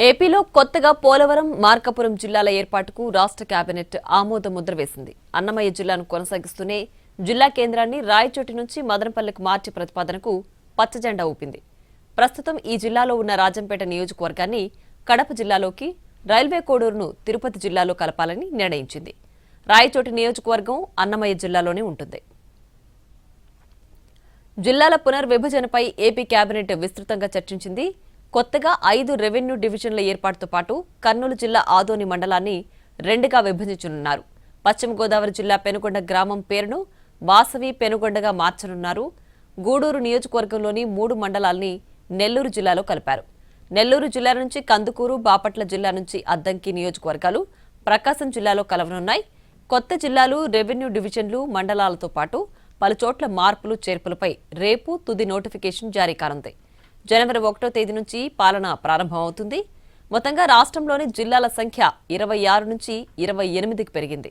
ఏపీలో కొత్తగా పోలవరం, మార్కాపురం జిల్లాల ఏర్పాటుకు రాష్ట్ర కేబినెట్ ఆమోద ముద్ర వేసింది. అన్నమయ్య జిల్లాను కొనసాగిస్తూనే జిల్లా కేంద్రాన్ని రాయచోటి నుంచి మదనపల్లికి మార్చే ప్రతిపాదనకు పచ్చజెండా ఊపింది. ప్రస్తుతం ఈ జిల్లాలో ఉన్న రాజంపేట నియోజకవర్గాన్ని కడప జిల్లాలోకి, రైల్వే కోడూరును తిరుపతి జిల్లాలో కలపాలని నిర్ణయించింది. రాయచోటి నియోజకవర్గం అన్నమయ్య జిల్లాలోనే ఉంటుంది. జిల్లాల పునర్విభజనపై ఏపీ కేబినెట్ విస్తృతంగా చర్చించింది. కొత్తగా 5 రెవెన్యూ డివిజన్ల ఏర్పాటుతో పాటు కర్నూలు జిల్లా ఆదోని మండలాన్ని 2గా విభజించనున్నారు. పశ్చిమ గోదావరి జిల్లా పెనుగొండ గ్రామం పేరును వాసవి పెనుగొండగా మార్చనున్నారు. గూడూరు నియోజకవర్గంలోని 3 మండలాల్ని నెల్లూరు జిల్లాలో కలిపారు. నెల్లూరు జిల్లా నుంచి కందుకూరు, బాపట్ల జిల్లా నుంచి అద్దంకి నియోజకవర్గాలు ప్రకాశం జిల్లాలో కలవనున్నాయి. కొత్త జిల్లాలు, రెవెన్యూ డివిజన్లు, మండలాలతో పాటు పలుచోట్ల మార్పులు చేర్పులపై రేపు తుది నోటిఫికేషన్ జారీ కానుంది. జనవరి 1వ తేదీ నుంచి పాలన ప్రారంభమవుతుంది. మొత్తంగా రాష్ట్రంలోని జిల్లాల సంఖ్య 26 నుంచి 28కి పెరిగింది.